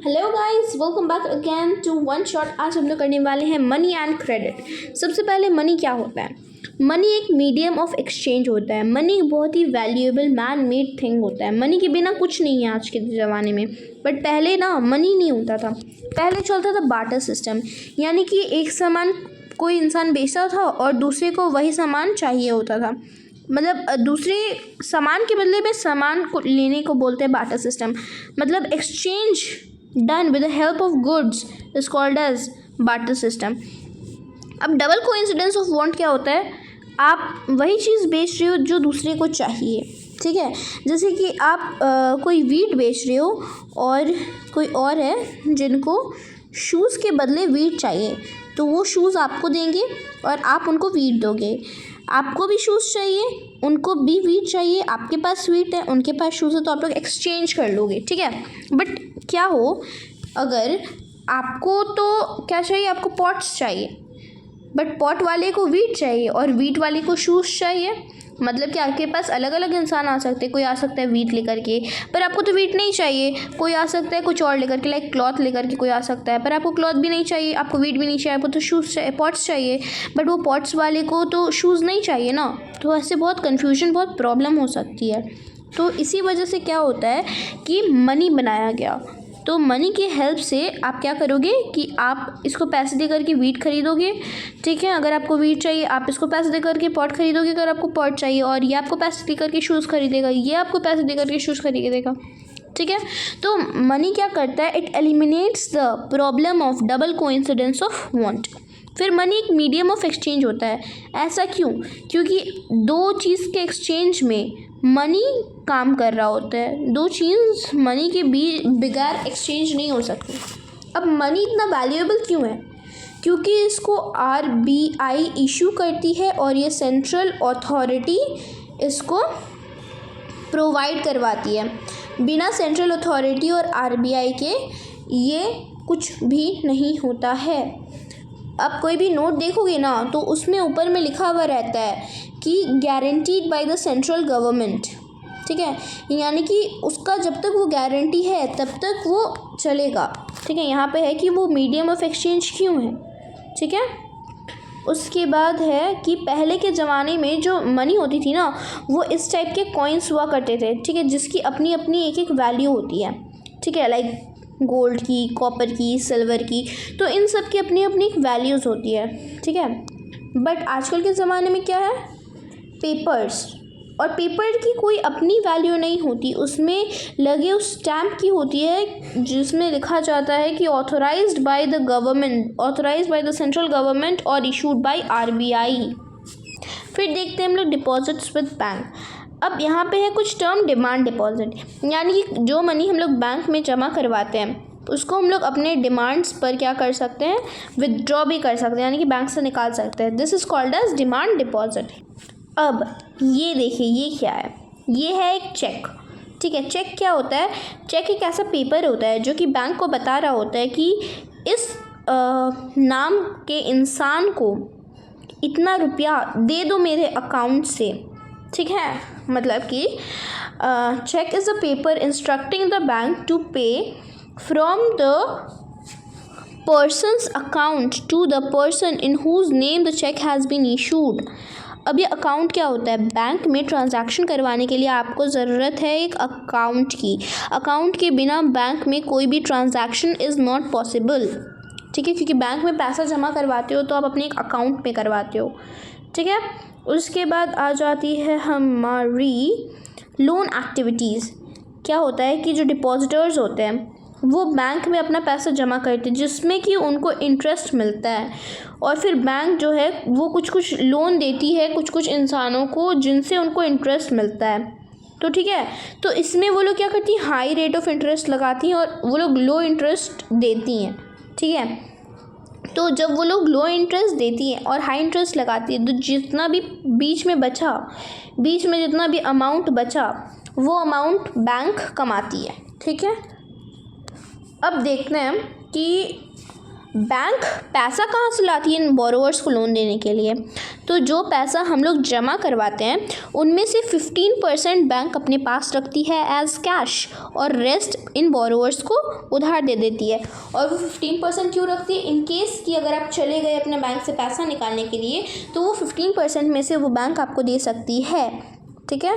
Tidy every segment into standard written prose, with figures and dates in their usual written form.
Hello guys, welcome back again to one shot. आज हम लोग करने वाले हैं मनी एंड क्रेडिट। सबसे पहले मनी क्या होता है? मनी एक मीडियम ऑफ एक्सचेंज होता है। मनी बहुत ही वैल्यूएबल मैन मेड थिंग होता है। मनी के बिना कुछ नहीं है आज के ज़माने में। बट पहले ना मनी नहीं होता था। पहले चलता था बार्टर सिस्टम, यानी कि एक सामान कोई इंसान बेचता था और दूसरे को वही सामान चाहिए होता था। मतलब दूसरे सामान के बदले में सामान को लेने को बोलते हैं बार्टर सिस्टम। मतलब exchange done with the help of goods is called as barter system. अब डबल कोइंसिडेंस ऑफ वांट क्या होता है? आप वही चीज़ बेच रहे हो जो दूसरे को चाहिए, ठीक है। जैसे कि आप कोई वीट बेच रहे हो और कोई और है जिनको शूज़ के बदले वीट चाहिए, तो वो शूज़ आपको देंगे और आप उनको वीट दोगे। आपको भी शूज़ चाहिए, उनको भी वीट चाहिए। आपके पास वीट है, उनके पास शूज़ है, तो आप लोग एक्सचेंज कर लोगे, ठीक है। बट क्या हो, अगर आपको तो क्या चाहिए, आपको पॉट्स चाहिए, बट पॉट वाले को वीट चाहिए और वीट वाले को शूज़ चाहिए। मतलब कि आपके पास अलग अलग इंसान आ सकते हैं। कोई आ सकता है वीट लेकर के, पर आपको तो वीट नहीं चाहिए। कोई आ सकता है कुछ और लेकर के, लाइक क्लॉथ लेकर के कोई आ सकता है, पर आपको क्लॉथ भी नहीं चाहिए, आपको वीट भी नहीं चाहिए, आपको तो शूज़ चाहिए, पॉट्स चाहिए, बट वो पॉट्स वाले को तो शूज़ नहीं चाहिए ना। तो ऐसे बहुत कन्फ्यूजन, बहुत प्रॉब्लम हो सकती है। तो इसी वजह से क्या होता है कि मनी बनाया गया। तो मनी की हेल्प से आप क्या करोगे कि आप इसको पैसे दे करके वीट खरीदोगे, ठीक है। अगर आपको वीट चाहिए, आप इसको पैसे दे करके पॉट खरीदोगे। अगर आपको पॉट चाहिए, और ये आपको पैसे दे करके शूज़ खरीदेगा, ये आपको पैसे दे करके शूज़ खरीदेगा, ठीक है। तो मनी क्या करता है? It eliminates the problem of double coincidence of want. फिर मनी एक मीडियम ऑफ एक्सचेंज होता है। ऐसा क्यों? क्योंकि दो चीज़ के एक्सचेंज में मनी काम कर रहा होता है। दो चीज़ मनी के बगैर एक्सचेंज नहीं हो सकती। अब मनी इतना वैल्यूएबल क्यों है? क्योंकि इसको RBI इशू करती है और ये सेंट्रल अथॉरिटी इसको प्रोवाइड करवाती है। बिना सेंट्रल अथॉरिटी और RBI के ये कुछ भी नहीं होता है। आप कोई भी नोट देखोगे ना, तो उसमें ऊपर में लिखा हुआ रहता है कि guaranteed bye the central government, ठीक है। यानी कि उसका जब तक वो गारंटी है तब तक वो चलेगा, ठीक है। यहाँ पे है कि वो मीडियम ऑफ एक्सचेंज क्यों है, ठीक है। उसके बाद है कि पहले के ज़माने में जो मनी होती थी ना, वो इस टाइप के कॉइन्स हुआ करते थे, ठीक है, जिसकी अपनी अपनी एक एक वैल्यू होती है, ठीक है। लाइक गोल्ड की, कॉपर की, सिल्वर की, तो इन सब की अपनी अपनी एक वैल्यूज़ होती है, ठीक है। बट आजकल के ज़माने में क्या है? पेपर्स। और पेपर की कोई अपनी वैल्यू नहीं होती, उसमें लगे उस स्टैम्प की होती है जिसमें लिखा जाता है कि authorised by the government, authorised by the central government और इशूड बाय RBI। फिर देखते हैं हम लोग डिपॉजिट्स विद बैंक। अब यहाँ पे है कुछ टर्म डिमांड डिपॉजिट, यानी कि जो मनी हम लोग बैंक में जमा करवाते हैं उसको हम लोग अपने डिमांड्स पर क्या कर सकते हैं, विदड्रॉ भी कर सकते हैं, यानी कि बैंक से निकाल सकते हैं। This is called as demand deposit. अब ये देखिए, ये क्या है? ये है एक चेक, ठीक है। चेक क्या होता है? चेक एक ऐसा पेपर होता है जो कि बैंक को बता रहा होता है कि इस नाम के इंसान को इतना रुपया दे दो मेरे अकाउंट से, ठीक है। मतलब कि cheque is a paper instructing the bank to pay from the person's account to the person in whose name the cheque has been issued. अब ये अकाउंट क्या होता है? बैंक में ट्रांजैक्शन करवाने के लिए आपको ज़रूरत है एक अकाउंट की। अकाउंट के बिना बैंक में कोई भी ट्रांजैक्शन इज़ नॉट पॉसिबल, ठीक है, क्योंकि बैंक में पैसा जमा करवाते हो तो आप अपने एक अकाउंट में करवाते हो, ठीक है। उसके बाद आ जाती है हमारी लोन एक्टिविटीज़। क्या होता है कि जो डिपॉजिटर्स होते हैं वो बैंक में अपना पैसा जमा करते हैं, जिसमें कि उनको इंटरेस्ट मिलता है, और फिर बैंक जो है वो कुछ कुछ लोन देती है कुछ कुछ इंसानों को जिनसे उनको इंटरेस्ट मिलता है। तो ठीक है, तो इसमें वो लोग क्या करती हैं, हाई रेट ऑफ इंटरेस्ट लगाती हैं और वो लोग लो इंटरेस्ट देती हैं, ठीक है। तो जब वो लोग लो इंटरेस्ट देती हैं और हाई इंटरेस्ट लगाती है, तो जितना भी बीच में जितना भी अमाउंट बचा वो अमाउंट बैंक कमाती है, ठीक है। अब देखते हैं कि बैंक पैसा कहाँ से लाती है इन बोरोवर्स को लोन देने के लिए। तो जो पैसा हम लोग जमा करवाते हैं उनमें से 15% बैंक अपने पास रखती है एज कैश और रेस्ट इन बोरोवर्स को उधार दे देती है। और वो 15% क्यों रखती है? इन केस कि अगर आप चले गए अपने बैंक से पैसा निकालने के लिए तो वो 15% में से वो बैंक आपको दे सकती है। ठीक है,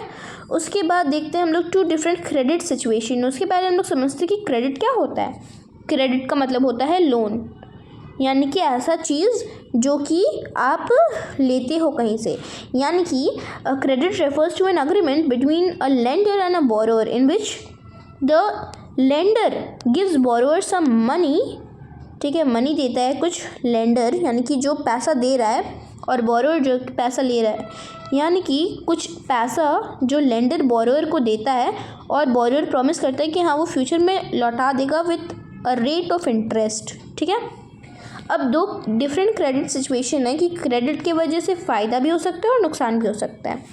उसके बाद देखते हैं हम लोग 2 डिफरेंट क्रेडिट सिचुएशन। उसके पहले हम लोग समझते हैं कि क्रेडिट क्या होता है। क्रेडिट का मतलब होता है लोन, यानी कि ऐसा चीज़ जो कि आप लेते हो कहीं से, यानी कि credit refers to an agreement between a lender and a borrower in which the lender gives borrower some money. ठीक है, मनी देता है कुछ लेंडर, यानी कि जो पैसा दे रहा है, और बोरोवर जो पैसा ले रहा है, यानी कि कुछ पैसा जो लेंडर बोरोवर को देता है और बोरोवर प्रॉमिस करता है कि हाँ वो फ्यूचर में लौटा देगा with a rate of interest. ठीक है, अब 2 डिफरेंट क्रेडिट सिचुएशन है कि क्रेडिट की वजह से फ़ायदा भी हो सकता है और नुकसान भी हो सकता है।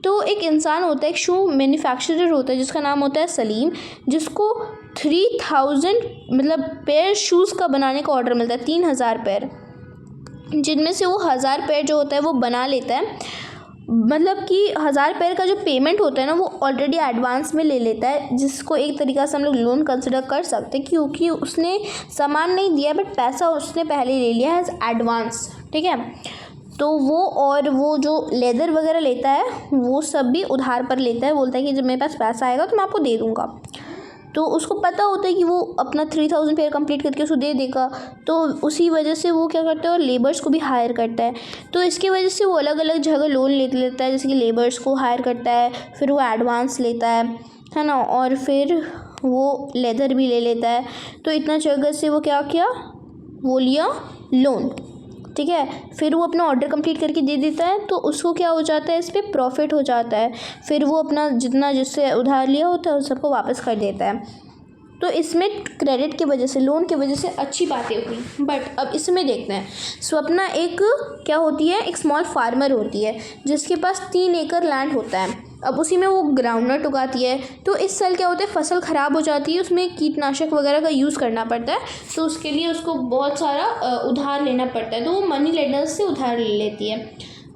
तो एक इंसान होता है, एक शू मैन्युफैक्चरर होता है जिसका नाम होता है सलीम, जिसको 3000 मतलब पेयर शूज़ का बनाने का ऑर्डर मिलता है, 3000 पेयर, जिनमें से वो 1000 पेयर जो होता है वो बना लेता है। मतलब कि 1000 पेयर का जो पेमेंट होता है ना वो ऑलरेडी एडवांस में ले लेता है, जिसको एक तरीक़ा से हम लोग लोन कंसिडर कर सकते हैं, क्योंकि उसने सामान नहीं दिया बट पैसा उसने पहले ले लिया है एज एडवांस। ठीक है, तो वो और वो जो लेदर वगैरह लेता है वो सब भी उधार पर लेता है, बोलता है कि जब मेरे पास पैसा आएगा तो मैं आपको दे दूँगा। तो उसको पता होता है कि वो अपना 3000 पेयर कंप्लीट करके उसको दे देगा, तो उसी वजह से वो क्या करता है और लेबर्स को भी हायर करता है। तो इसकी वजह से वो अलग अलग जगह लोन ले लेता है, जैसे कि लेबर्स को हायर करता है, फिर वो एडवांस लेता है ना, और फिर वो लेदर भी ले लेता है। तो इतना जगह से वो क्या किया, वो लिया लोन। ठीक है, फिर वो अपना ऑर्डर कंप्लीट करके दे देता है, तो उसको क्या हो जाता है, इस पर प्रॉफिट हो जाता है। फिर वो अपना जितना जिससे उधार लिया होता है उस सबको वापस कर देता है। तो इसमें क्रेडिट की वजह से, लोन की वजह से अच्छी बातें हुई। बट अब इसमें देखते हैं, स्वप्ना एक क्या होती है, एक स्मॉल फार्मर होती है जिसके पास 3 एकड़ लैंड होता है। अब उसी में वो ग्राउंडनट उगाती है। तो इस साल क्या होता है, फसल ख़राब हो जाती है, उसमें कीटनाशक वगैरह का यूज़ करना पड़ता है, तो उसके लिए उसको बहुत सारा उधार लेना पड़ता है। तो वो मनी लेंडर्स से उधार ले लेती है।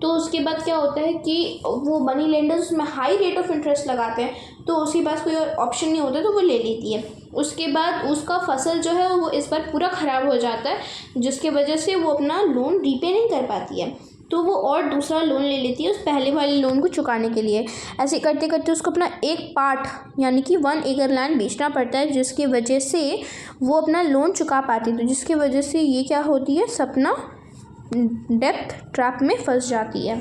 तो उसके बाद क्या होता है कि वो मनी लेंडर्स उसमें हाई रेट ऑफ इंटरेस्ट लगाते हैं, तो उसके पास कोई और ऑप्शन नहीं होता, तो वो ले लेती है। उसके बाद उसका फसल जो है वो इस बार पूरा ख़राब हो जाता है, जिसके वजह से वो अपना लोन रीपे नहीं कर पाती है। तो वो और दूसरा लोन ले लेती है उस पहले वाले लोन को चुकाने के लिए। ऐसे करते करते उसको अपना एक पार्ट यानी कि 1 एकड़ लैंड बेचना पड़ता है, जिसकी वजह से वो अपना लोन चुका पाती है। तो जिसकी वजह से ये क्या होती है, सपना डेप्थ ट्रैप में फंस जाती है।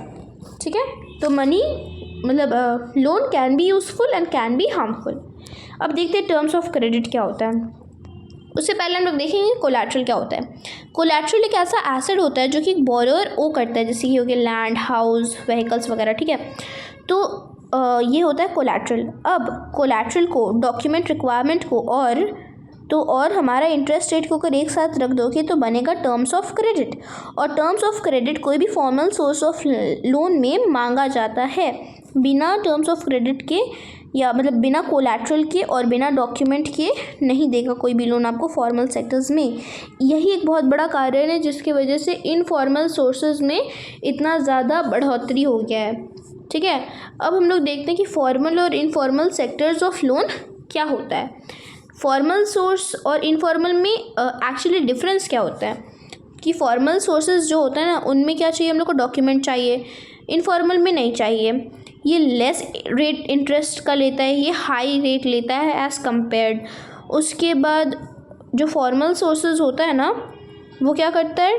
ठीक है, तो मनी मतलब loan can be useful and can be harmful. अब देखते हैं टर्म्स ऑफ क्रेडिट क्या होता है। उससे पहले हम लोग देखेंगे कोलैटरल क्या होता है। कोलैटरल एक ऐसा एसेट होता है जो कि बोरोवर ओ करता है, जैसे कि हो गया लैंड, हाउस, व्हीकल्स वगैरह। ठीक है, तो ये होता है कोलैटरल। अब कोलैटरल को, डॉक्यूमेंट रिक्वायरमेंट को और हमारा इंटरेस्ट रेट को अगर एक साथ रख दोगे तो बनेगा टर्म्स ऑफ क्रेडिट। और टर्म्स ऑफ क्रेडिट कोई भी फॉर्मल सोर्स ऑफ लोन में मांगा जाता है। बिना टर्म्स ऑफ क्रेडिट के या मतलब बिना कोलैटरल के और बिना डॉक्यूमेंट के नहीं देगा कोई भी लोन आपको फॉर्मल सेक्टर्स में। यही एक बहुत बड़ा कारण है जिसकी वजह से इनफॉर्मल सोर्सेज में इतना ज़्यादा बढ़ोतरी हो गया है। ठीक है, अब हम लोग देखते हैं कि फॉर्मल और इनफॉर्मल सेक्टर्स ऑफ लोन क्या होता है। फॉर्मल सोर्स और इनफॉर्मल में एक्चुअली डिफरेंस क्या होता है कि फॉर्मल सोर्सेज जो होता है ना उनमें क्या चाहिए, हम लोग को डॉक्यूमेंट चाहिए, इनफॉर्मल में नहीं चाहिए। ये लेस रेट इंटरेस्ट का लेता है, ये हाई रेट लेता है एज़ कम्पेयर्ड। उसके बाद जो फॉर्मल सोर्सेज होता है ना वो क्या करता है,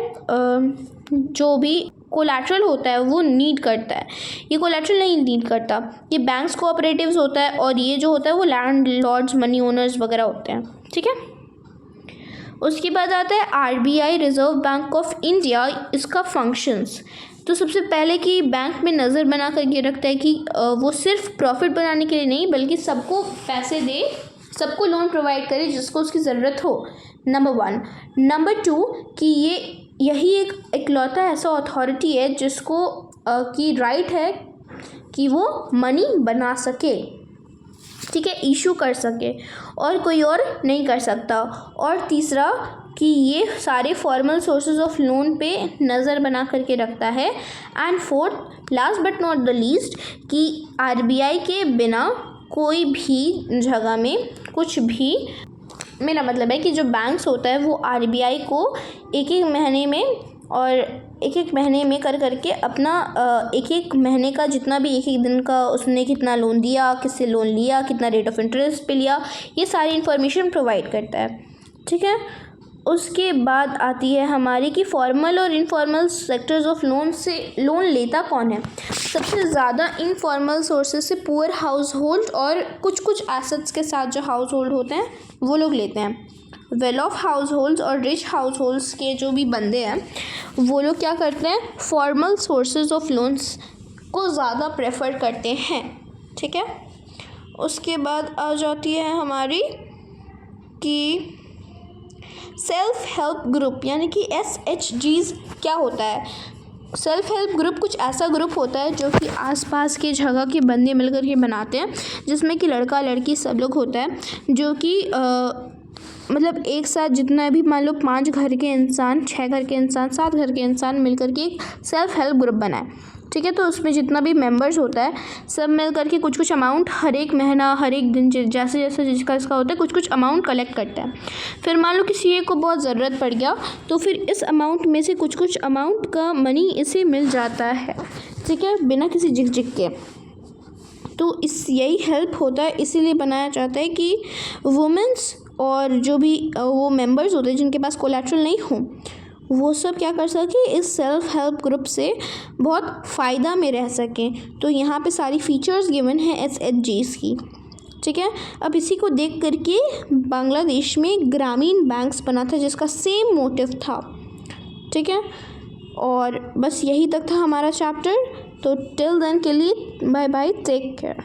जो भी कोलैटरल होता है वो नीड करता है, ये कोलैटरल नहीं नीड करता। ये बैंक्स कोऑपरेटिव्स होता है और ये जो होता है वो लैंड लॉर्ड्स, मनी ओनर्स वगैरह होते हैं। ठीक है, उसके बाद आता है RBI, reserve bank of India, इसका फंक्शंस। तो सबसे पहले कि बैंक में नज़र बना कर ये रखता है कि वो सिर्फ प्रॉफिट बनाने के लिए नहीं बल्कि सबको पैसे दे, सबको लोन प्रोवाइड करे जिसको उसकी ज़रूरत हो, नंबर 1। नंबर 2 कि यही एक इकलौता ऐसा अथॉरिटी है जिसको की राइट है कि वो मनी बना सके। ठीक है, इशू कर सके और कोई और नहीं कर सकता। और तीसरा कि ये सारे फॉर्मल सोर्सेज ऑफ लोन पे नज़र बना करके रखता है। And fourth last but not the least कि आरबीआई के बिना कोई भी जगह में कुछ भी, मेरा मतलब है कि जो बैंक्स होता है वो आरबीआई को एक एक महीने में और एक एक महीने में कर करके अपना एक एक महीने का जितना भी एक एक दिन का उसने कितना लोन दिया, किससे लोन लिया, कितना रेट ऑफ इंटरेस्ट पे लिया, ये सारी इन्फॉर्मेशन प्रोवाइड करता है। ठीक है, उसके बाद आती है हमारी कि फॉर्मल और इनफॉर्मल सेक्टर्स ऑफ लोन से लोन लेता कौन है। सबसे ज़्यादा इनफॉर्मल सोर्सेज से पुअर हाउस होल्ड और कुछ कुछ एसेट्स के साथ जो हाउस होल्ड होते हैं वो लोग लेते हैं। वेल ऑफ हाउस होल्ड्स और रिच हाउस होल्ड्स के जो भी बंदे हैं वो लोग क्या करते हैं, फॉर्मल सोर्सेज ऑफ लोन्स को ज़्यादा प्रेफर करते हैं। ठीक है, उसके बाद आ जाती है हमारी कि सेल्फ हेल्प ग्रुप यानी कि SHGs क्या होता है। सेल्फ हेल्प ग्रुप कुछ ऐसा ग्रुप होता है जो कि आसपास के जगह के बंदे मिलकर के बनाते हैं, जिसमें कि लड़का लड़की सब लोग होता है, जो कि मतलब एक साथ जितना भी मान लो 5 घर के इंसान, 6 घर के इंसान, 7 घर के इंसान मिलकर के एक सेल्फ हेल्प ग्रुप बनाए। ठीक है, तो उसमें जितना भी मेंबर्स होता है सब मिल करके कुछ कुछ अमाउंट हर एक महीना, हर एक दिन, जैसे जैसे जिसका इसका होता है कुछ कुछ अमाउंट कलेक्ट करता है। फिर मान लो किसी एक को बहुत ज़रूरत पड़ गया तो फिर इस अमाउंट में से कुछ कुछ अमाउंट का मनी इसे मिल जाता है। ठीक है, बिना किसी झिकझिक के। तो इस यही हेल्प होता है, इसीलिए बनाया जाता है कि वुमेंस और जो भी वो मेंबर्स होते हैं जिनके पास कोलैटरल नहीं हो वो सब क्या कर सके, इस सेल्फ हेल्प ग्रुप से बहुत फ़ायदा में रह सकें। तो यहाँ पे सारी फीचर्स गिवन है SHGs की। ठीक है, अब इसी को देख करके बांग्लादेश में ग्रामीण बैंक्स बना था जिसका सेम मोटिव था। ठीक है, और बस यही तक था हमारा चैप्टर। तो टिल देन के लिए बाय बाय, टेक केयर।